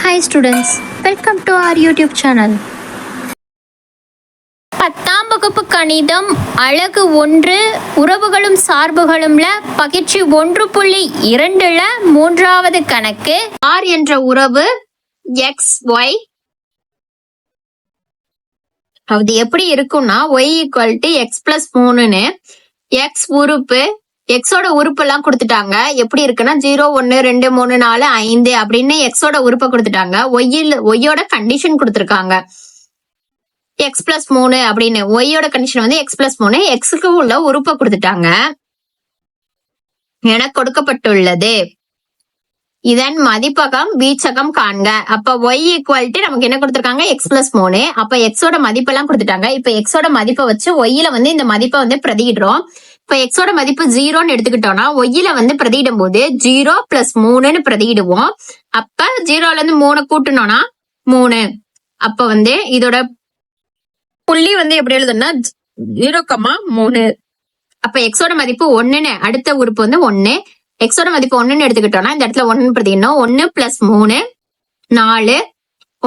Hi students, welcome to our YouTube channel. 10ஆம் வகுப்பு கணிதம் அலகு 1 உறவுகளும் சார்புகளும்ல பயிற்சி 1.2ல மூன்றாவது கணக்கு r என்ற உறவு xy அது எப்படி இருக்கும்னா y = x + 3ன்னு x உறுப்பு x ஓட உறுப்பு எல்லாம் கொடுத்துட்டாங்க. எப்படி இருக்குன்னா 0 1 2 3 4 5 அப்படின்னு x ஓட உறுப்பை கொடுத்துட்டாங்க. y ஓட கண்டிஷன் கொடுத்துருக்காங்க x + 3 அப்படின்னு. y ஓட கண்டிஷன் வந்து x + 3, x-க்கு உள்ள உறுப்பை கொடுத்துட்டாங்க என கொடுக்கப்பட்டுள்ளது. இதன் மதிப்பகம் வீச்சகம் காண்க. அப்ப y = நமக்கு என்ன கொடுத்திருக்காங்க x + 3. அப்ப x ஓட மதிப்பெல்லாம் கொடுத்துட்டாங்க. இப்ப x ஓட மதிப்பை வச்சு y-ல வந்து இந்த மதிப்பை வந்து பிரதியிடுறோம். இப்ப x ஓட மதிப்பு 0ன்னு எடுத்துக்கிட்டோம்னா y-ல வந்து பிரதியிடும் போது 0 + 3ன்னு பிரதியிடுவோம். அப்ப 0ல இருந்து 3 கூட்டணும்னா 3. அப்ப வந்து இதோட புள்ளி வந்து எப்படி எழுதுனா 0,3. அப்ப x ஓட மதிப்பு 1ன்னு, அடுத்த உறுப்பு வந்து 1. x ஓட மதிப்பு 1ன்னு எடுத்துக்கிட்டோம்னா இந்த இடத்துல 1 பிரதியிடணும். 1 + 3 4,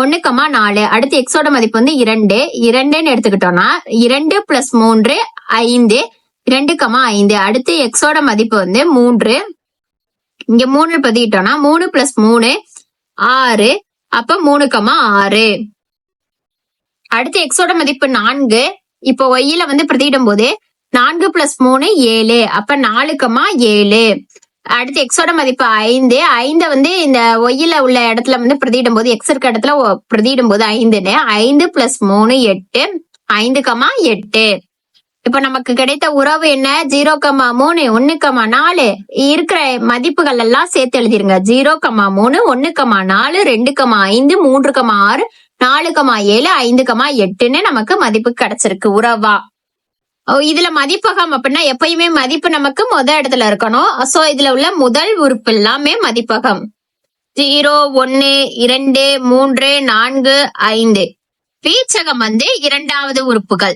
1,4. அடுத்து x ஓட மதிப்பு வந்து 2. 2ன்னு எடுத்துக்கிட்டோம்னா 2 + 3 5, 2,5. அடுத்து x ஓட மதிப்பு வந்து 3. இங்க 3 பிரதியிட்டோம்னா 3 + 3 6. அப்ப 3,6. அடுத்து x ஓட மதிப்பு 4. இப்போ y-ல வந்து பிரதியிடும் போது 4 + 3 7. அப்ப 4,7. அடுத்து x ஓட மதிப்பு 5. 5 வந்து இந்த y-ல உள்ள இடத்துல வந்து பிரதியிடும் போது x இருக்க இடத்துல பிரதியிடும் போது 5ன்னு 5 + 3 8, 5,8. இப்ப நமக்கு கிடைத்த உறவு என்ன? 0,3 1,4 இருக்கிற மதிப்புகள் எல்லாம் சேர்த்து எழுதிருங்க. 0,3 1,4 2,5 3,6 4,7 5,8ன்னு நமக்கு மதிப்பு கிடைச்சிருக்கு உறவா. இதுல மதிப்பகம் அப்படின்னா எப்பயுமே மதிப்பு நமக்கு இடத்துல இருக்கணும். சோ இதுல உள்ள முதல் உறுப்பு எல்லாமே மதிப்பகம். 0 1 2 3 4 5. வீச்சகம் வந்து இரண்டாவது உறுப்புகள்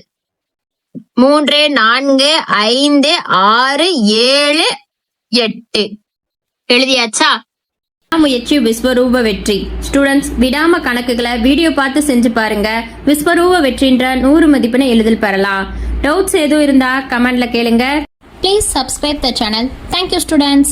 3 4 5 6 7 8. எழுதியாச்சா? முயற்சி விஸ்வரூப வெற்றி. ஸ்டூடெண்ட்ஸ், விடாம கணக்குகளை வீடியோ பார்த்து செஞ்சு பாருங்க. விஸ்வரூப வெற்றின்ற 100 மதிப்பெண்ணை எளிதில் பெறலாம். டவுட்ஸ் எதுவும் இருந்தா கமெண்ட்ல கேளுங்க. Please subscribe the channel. Thank you students.